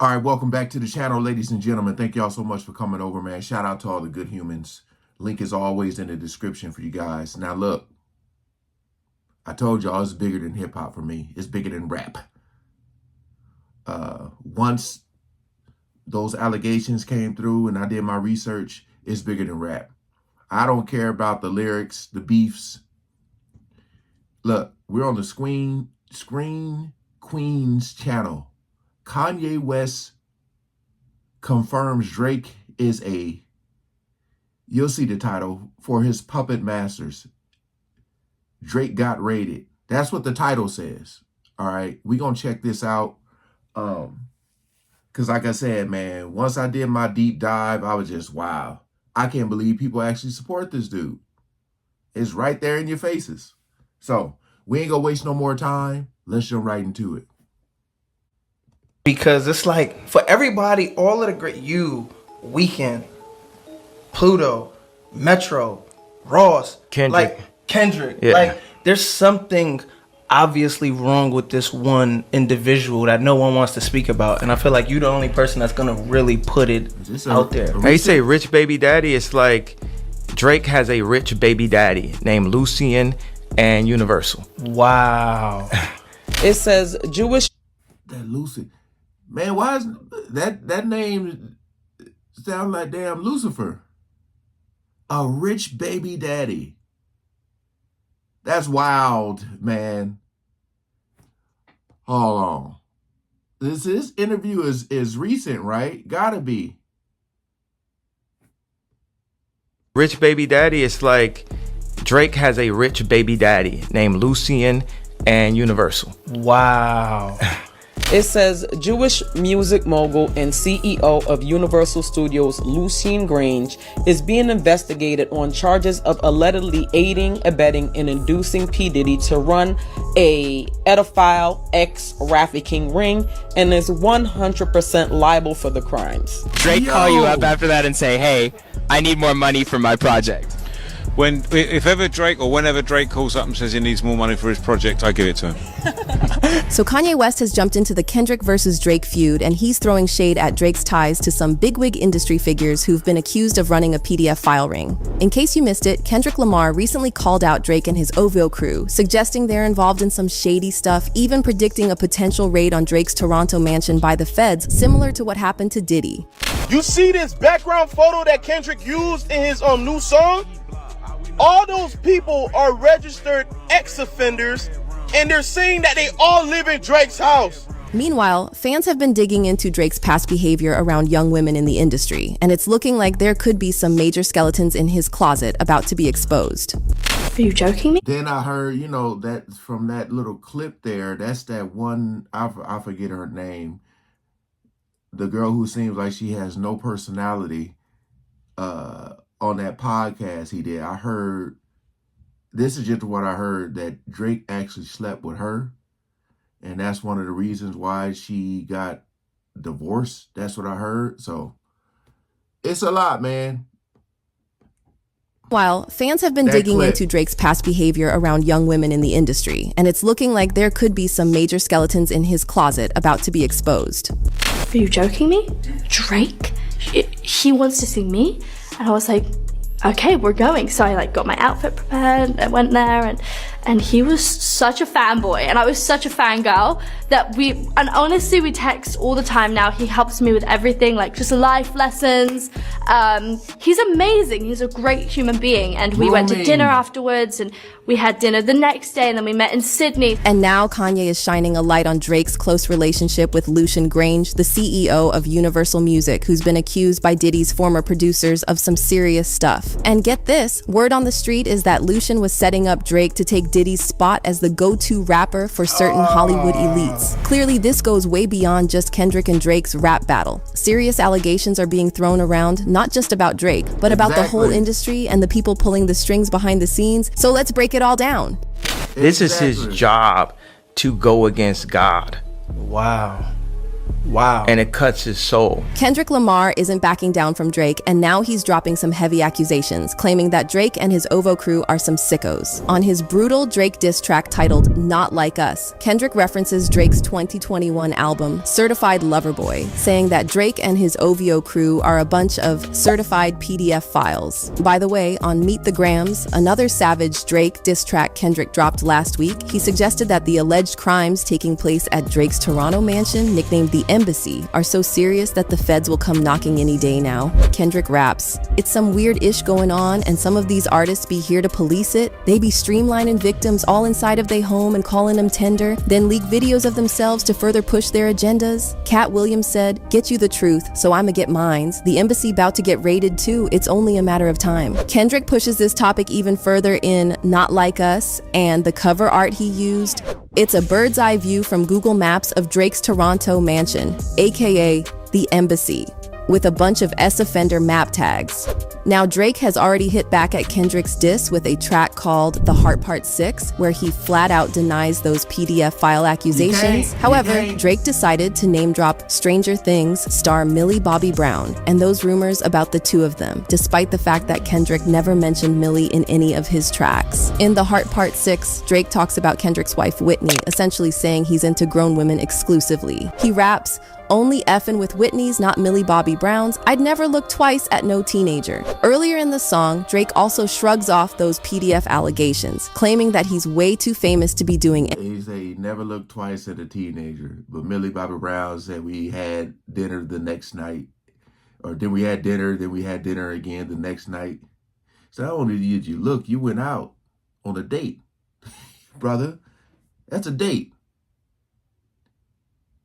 All right, welcome back to the channel, ladies and gentlemen. Thank y'all so much for coming over, man. Shout out to all the good humans. Link is always in the description for you guys. Now, look, I told y'all it's bigger than hip-hop for me. It's bigger than rap. Once those allegations came through and I did my research, it's bigger than rap. I don't care about the lyrics, the beefs. Look, we're on the Screen Queens channel. Kanye West confirms Drake is you'll see the title, for his puppet masters. Drake got raided. That's what the title says. All right, we're going to check this out. Because like I said, man, once I did my deep dive, I was just, wow. I can't believe people actually support this dude. It's right there in your faces. So we ain't going to waste no more time. Let's jump right into it. Because it's like, for everybody, all of the great, Weeknd, Pluto, Metro, Ross, Kendrick. Yeah. Like, there's something obviously wrong with this one individual that no one wants to speak about. And I feel like you're the only person that's going to really put it out there. How you say rich baby daddy? It's like Drake has a rich baby daddy named Lucian and Universal. Wow. It says Jewish. That Lucian. Man, why is that name sound like damn Lucifer? A rich baby daddy. That's wild, man. Hold on. This interview is recent, right? Gotta be. Rich baby daddy, it's like Drake has a rich baby daddy named Lucian and Universal. Wow. It says Jewish music mogul and CEO of Universal Studios, Lucian Grainge, is being investigated on charges of allegedly aiding, abetting, and inducing P. Diddy to run a pedophile ex-trafficking ring and is 100% liable for the crimes. Drake call you up after that and say, hey, I need more money for my project. If ever Drake or whenever Drake calls up and says he needs more money for his project, I give it to him. So Kanye West has jumped into the Kendrick versus Drake feud, and he's throwing shade at Drake's ties to some bigwig industry figures who've been accused of running a PDF file ring. In case you missed it, Kendrick Lamar recently called out Drake and his OVO crew, suggesting they're involved in some shady stuff, even predicting a potential raid on Drake's Toronto mansion by the feds, similar to what happened to Diddy. You see this background photo that Kendrick used in his new song? All those people are registered ex-offenders, and they're saying that they all live in Drake's house. Meanwhile, fans have been digging into Drake's past behavior around young women in the industry, and it's looking like there could be some major skeletons in his closet about to be exposed. Are you joking me? Then I heard, that from that little clip there, that's that one, I forget her name, the girl who seems like she has no personality, on that podcast he did. I heard, this is just what I heard, that Drake actually slept with her. And that's one of the reasons why she got divorced. That's what I heard. So it's a lot, man. While fans have been digging into Drake's past behavior around young women in the industry, and it's looking like there could be some major skeletons in his closet about to be exposed. Are you joking me? Drake? He wants to see me? And I was like, okay, we're going. So I got my outfit prepared, I went there, and he was such a fanboy, and I was such a fangirl that and honestly, we text all the time now. He helps me with everything, like just life lessons. He's amazing. He's a great human being. And we went to dinner afterwards, and we had dinner the next day, and then we met in Sydney. And now Kanye is shining a light on Drake's close relationship with Lucian Grainge, the CEO of Universal Music, who's been accused by Diddy's former producers of some serious stuff. And get this, word on the street is that Lucian was setting up Drake to take Diddy's spot as the go-to rapper for certain Hollywood elites. Clearly, this goes way beyond just Kendrick and Drake's rap battle. Serious allegations are being thrown around, not just about Drake, but about the whole industry and the people pulling the strings behind the scenes. So let's break it all down. This is his job, to go against God. Wow. Wow. And it cuts his soul. Kendrick Lamar isn't backing down from Drake, and now he's dropping some heavy accusations, claiming that Drake and his OVO crew are some sickos. On his brutal Drake diss track titled Not Like Us, Kendrick references Drake's 2021 album, Certified Lover Boy, saying that Drake and his OVO crew are a bunch of certified PDF files. By the way, on Meet the Grams, another savage Drake diss track Kendrick dropped last week, he suggested that the alleged crimes taking place at Drake's Toronto mansion, nicknamed the Embassy, are so serious that the feds will come knocking any day now. Kendrick raps, "It's some weird ish going on, and some of these artists be here to police it. They be streamlining victims all inside of their home and calling them tender, then leak videos of themselves to further push their agendas." Cat Williams said, "Get you the truth, so I'ma get mines. The Embassy bout to get raided too. It's only a matter of time." Kendrick pushes this topic even further in Not Like Us, and the cover art he used. It's a bird's eye view from Google Maps of Drake's Toronto mansion, aka the Embassy, with a bunch of S-offender map tags. Now, Drake has already hit back at Kendrick's diss with a track called The Heart Part 6, where he flat out denies those PDF file accusations. However, Drake decided to name drop Stranger Things star Millie Bobby Brown and those rumors about the two of them, despite the fact that Kendrick never mentioned Millie in any of his tracks. In The Heart Part 6, Drake talks about Kendrick's wife Whitney, essentially saying he's into grown women exclusively. He raps, "Only effing with Whitney's, not Millie Bobby Brown's. I'd never look twice at no teenager." Earlier in the song, Drake also shrugs off those PDF allegations, claiming that he's way too famous to be doing it. He said he never looked twice at a teenager, but Millie Bobby Brown said we had dinner the next night, or then we had dinner again the next night. So not only did you look, you went out on a date, brother. That's a date.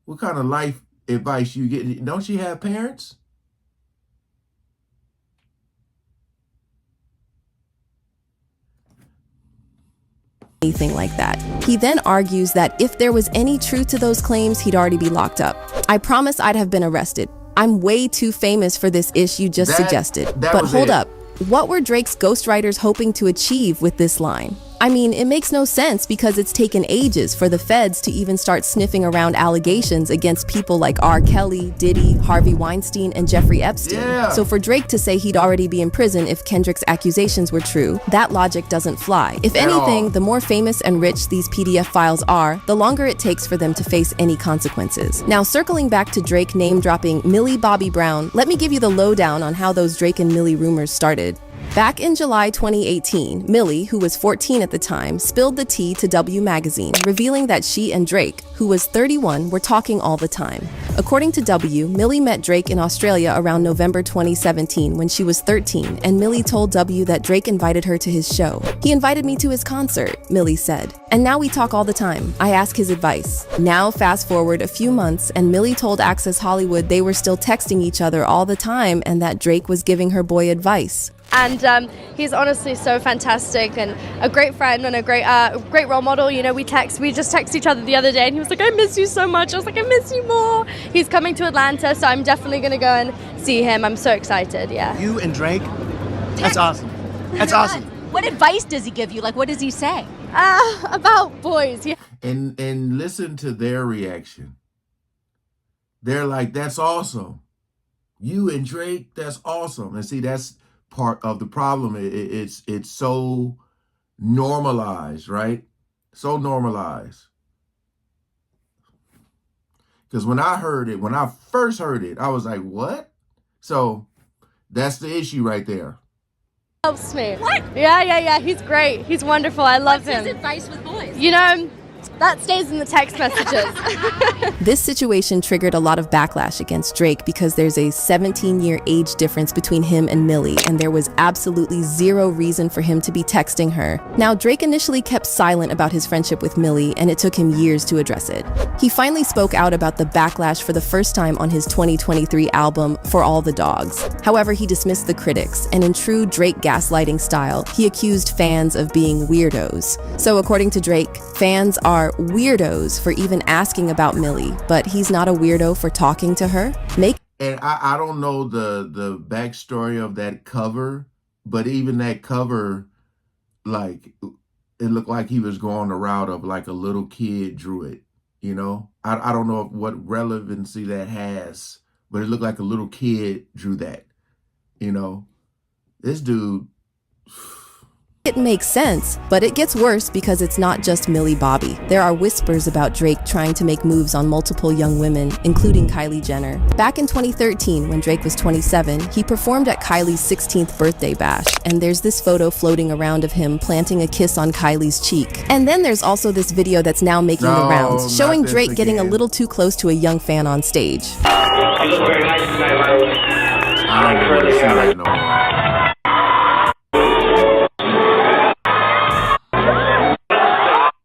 What kind of life advice you get? Don't you have parents? Anything like that. He then argues that if there was any truth to those claims, he'd already be locked up. "I promise I'd have been arrested. I'm way too famous for this ish you just suggested." But hold up. What were Drake's ghostwriters hoping to achieve with this line? I mean, it makes no sense because it's taken ages for the feds to even start sniffing around allegations against people like R. Kelly, Diddy, Harvey Weinstein, and Jeffrey Epstein. So for Drake to say he'd already be in prison if Kendrick's accusations were true, that logic doesn't fly. If anything, the more famous and rich these PDF files are, the longer it takes for them to face any consequences. Now, circling back to Drake name-dropping Millie Bobby Brown, let me give you the lowdown on how those Drake and Millie rumors started. Back in July 2018, Millie, who was 14 at the time, spilled the tea to W Magazine, revealing that she and Drake, who was 31, were talking all the time. According to W, Millie met Drake in Australia around November 2017 when she was 13, and Millie told W that Drake invited her to his show. "He invited me to his concert," Millie said. "And now we talk all the time. I ask his advice." Now, fast forward a few months, and Millie told Access Hollywood they were still texting each other all the time and that Drake was giving her boy advice. And he's honestly so fantastic and a great friend and a great role model. You know, we just texted each other the other day and he was like, "I miss you so much." I was like, "I miss you more." He's coming to Atlanta, so I'm definitely going to go and see him. I'm so excited, yeah. You and Drake? That's awesome. That's awesome. What advice does he give you? Like, what does he say? About boys, yeah. And listen to their reaction. They're like, "That's awesome. You and Drake, that's awesome." And see, that's part of the problem. It's so normalized, right? So normalized. Because when I first heard it, I was like, what? So that's the issue right there. Helps me. What? Yeah. He's great. He's wonderful. I love him. What's his advice with boys? You know, that stays in the text messages. This situation triggered a lot of backlash against Drake because there's a 17-year age difference between him and Millie, and there was absolutely zero reason for him to be texting her. Now, Drake initially kept silent about his friendship with Millie, and it took him years to address it. He finally spoke out about the backlash for the first time on his 2023 album, For All the Dogs. However, he dismissed the critics, and in true Drake gaslighting style, he accused fans of being weirdos. So according to Drake, fans are weirdos for even asking about Millie, but he's not a weirdo for talking to her. And I don't know the backstory of that cover, but even that cover, like, it looked like he was going the route of like a little kid drew it. You know, I don't know what relevancy that has, but it looked like a little kid drew that. You know, this dude. It makes sense, but it gets worse because it's not just Millie Bobby. There are whispers about Drake trying to make moves on multiple young women, including Kylie Jenner. Back in 2013, when Drake was 27, he performed at Kylie's 16th birthday bash, and there's this photo floating around of him planting a kiss on Kylie's cheek. And then there's also this video that's now making the rounds, showing Drake getting a little too close to a young fan on stage. You look very nice tonight, by the way. I don't want to see that no more.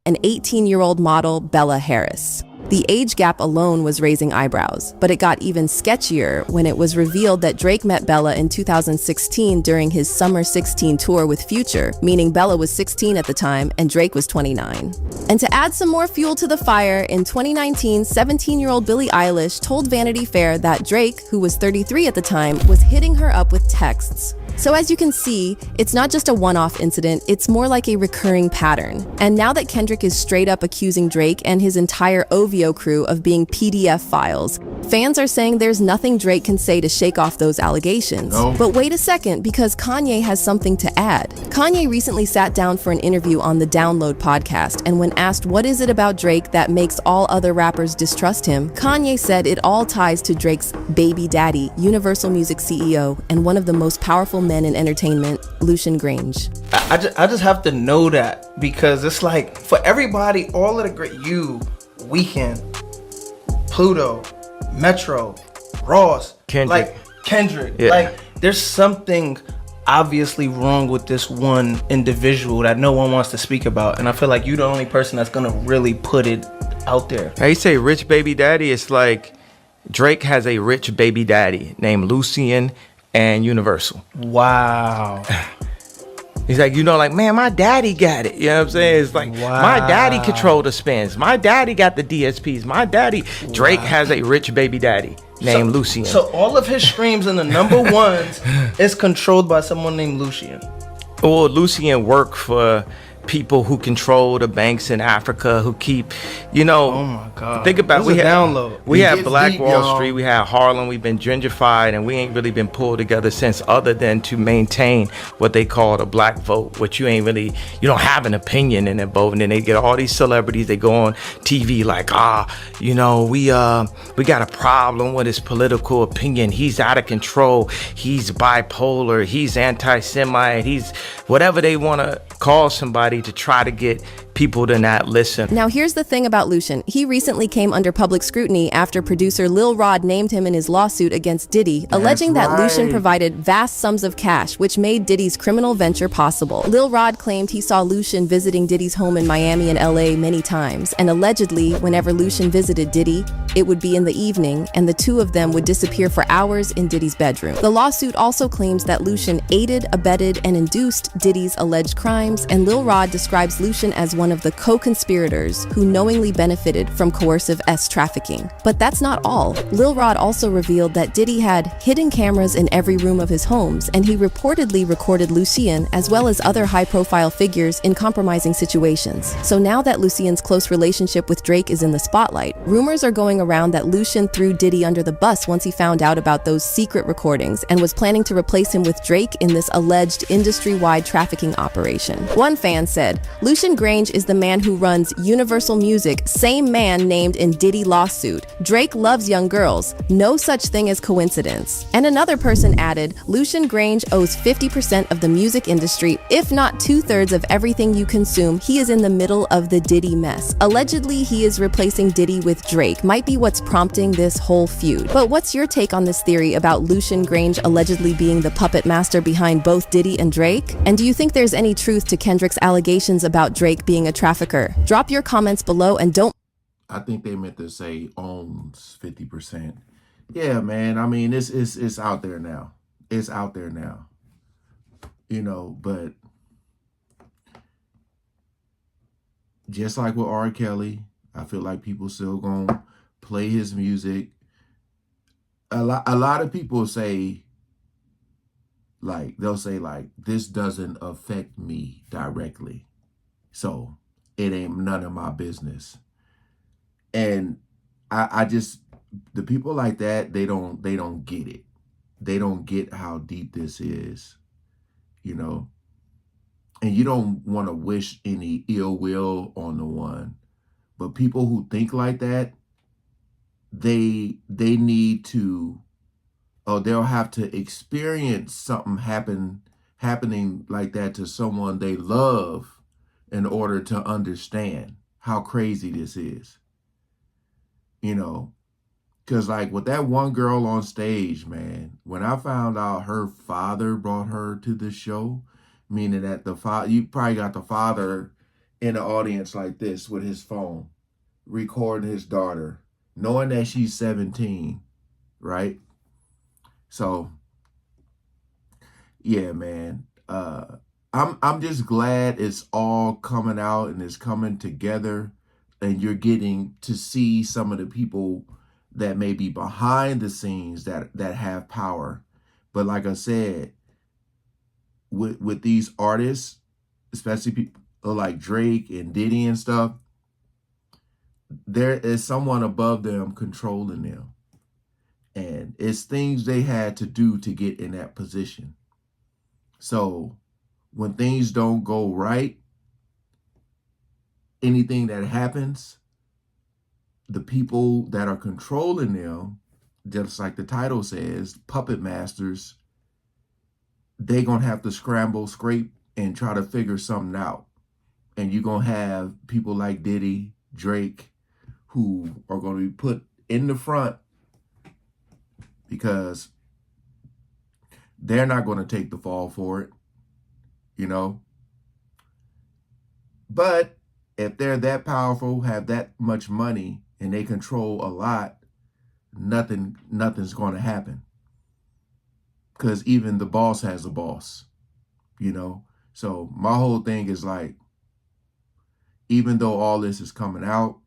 An 18-year-old model, Bella Harris. The age gap alone was raising eyebrows, but it got even sketchier when it was revealed that Drake met Bella in 2016 during his Summer 16 tour with Future, meaning Bella was 16 at the time and Drake was 29. And to add some more fuel to the fire, in 2019, 17-year-old Billie Eilish told Vanity Fair that Drake, who was 33 at the time, was hitting her up with texts. So as you can see, it's not just a one-off incident, it's more like a recurring pattern. And now that Kendrick is straight up accusing Drake and his entire OVO crew of being PDF files, fans are saying there's nothing Drake can say to shake off those allegations. No. But wait a second, because Kanye has something to add. Kanye recently sat down for an interview on the Download podcast, and when asked what is it about Drake that makes all other rappers distrust him, Kanye said it all ties to Drake's baby daddy, Universal Music CEO, and one of the most powerful men in entertainment, Lucian Grainge. I just have to know that, because it's like, for everybody, all of the great, you, Weeknd, Pluto, Metro, Ross, Kendrick. Kendrick. Like, there's something obviously wrong with this one individual that no one wants to speak about, and I feel like you're the only person that's gonna really put it out there. How you say rich baby daddy? It's like Drake has a rich baby daddy named Lucian and Universal. Wow. He's like, you know, like, man, my daddy got it. You know what I'm saying? It's like, my daddy controlled the spins. My daddy got the DSPs. My daddy. Drake has a rich baby daddy named Lucian. So all of his streams in the number ones is controlled by someone named Lucian. Or Lucian worked for people who control the banks in Africa, who keep, you know. Oh my God. Think about we had Black Wall Street, we had Harlem, we've been gentrified, and we ain't really been pulled together since, other than to maintain what they call the black vote, which you don't have an opinion in that vote. And then they get all these celebrities, they go on TV like, you know, we got a problem with his political opinion. He's out of control. He's bipolar. He's anti-Semite. He's whatever they want to call somebody to try to get people to not listen. Now here's the thing about Lucian. He recently came under public scrutiny after producer Lil Rod named him in his lawsuit against Diddy, alleging that Lucian provided vast sums of cash, which made Diddy's criminal venture possible. Lil Rod claimed he saw Lucian visiting Diddy's home in Miami and LA many times, and allegedly, whenever Lucian visited Diddy, it would be in the evening, and the two of them would disappear for hours in Diddy's bedroom. The lawsuit also claims that Lucian aided, abetted, and induced Diddy's alleged crimes, and Lil Rod describes Lucian as one of the co-conspirators who knowingly benefited from coercive trafficking. But that's not all. Lil Rod also revealed that Diddy had hidden cameras in every room of his homes, and he reportedly recorded Lucian as well as other high-profile figures in compromising situations. So now that Lucian's close relationship with Drake is in the spotlight, rumors are going around that Lucian threw Diddy under the bus once he found out about those secret recordings and was planning to replace him with Drake in this alleged industry-wide trafficking operation. One fan said, Lucian Grainge is the man who runs Universal Music, same man named in Diddy lawsuit. Drake loves young girls. No such thing as coincidence. And another person added, Lucian Grainge owes 50% of the music industry, if not 2/3 of everything you consume. He is in the middle of the Diddy mess. Allegedly, he is replacing Diddy with Drake. Might be what's prompting this whole feud. But what's your take on this theory about Lucian Grainge allegedly being the puppet master behind both Diddy and Drake? And do you think there's any truth to Kendrick's allegations about Drake being a trafficker? Drop your comments below and don't. I think they meant to say owns 50%. Yeah, man. I mean, it's out there now. It's out there now. You know, but just like with R. Kelly, I feel like people still gonna play his music. A lot of people say, like, they'll say, like, this doesn't affect me directly, so it ain't none of my business. And I just, the people like that, they don't get it. They don't get how deep this is, you know. And you don't want to wish any ill will on the one. But people who think like that, they need to, or they'll have to experience something happening like that to someone they love in order to understand how crazy this is. You know, because like with that one girl on stage, man, when I found out her father brought her to the show, meaning that the father, you probably got the father in the audience like this with his phone, recording his daughter, knowing that she's 17, right? So, yeah, man, I'm just glad it's all coming out and it's coming together, and you're getting to see some of the people that may be behind the scenes that have power. But like I said, with these artists, especially people like Drake and Diddy and stuff, there is someone above them controlling them. And it's things they had to do to get in that position. So when things don't go right, anything that happens, the people that are controlling them, just like the title says, puppet masters, they're going to have to scramble, scrape, and try to figure something out. And you're going to have people like Diddy, Drake, who are going to be put in the front because they're not going to take the fall for it, you know. But if they're that powerful, have that much money, and they control a lot, nothing's going to happen. Because even the boss has a boss, you know. So my whole thing is like, even though all this is coming out,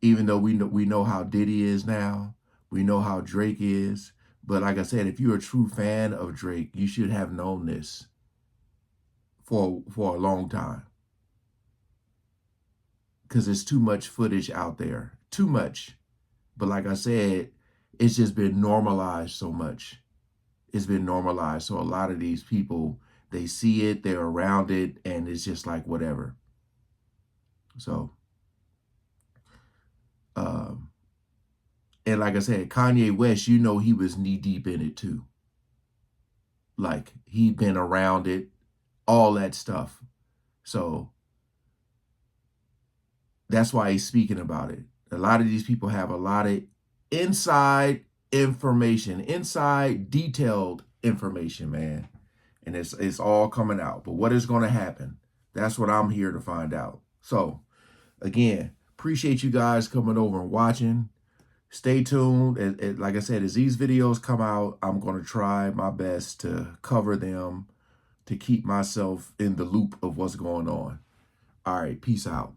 even though we know how Diddy is now, we know how Drake is. But like I said, if you're a true fan of Drake, you should have known this for a long time. Because there's too much footage out there. Too much. But like I said, it's just been normalized so much. It's been normalized. So a lot of these people, they see it, they're around it, and it's just like whatever. So, and like I said, Kanye West, you know he was knee deep in it too. Like, he'd been around it, all that stuff. So, that's why he's speaking about it. A lot of these people have a lot of inside information, inside detailed information, man. And it's all coming out. But what is going to happen? That's what I'm here to find out. So, again, appreciate you guys coming over and watching. Stay tuned. Like I said, as these videos come out, I'm going to try my best to cover them, to keep myself in the loop of what's going on. All right, peace out.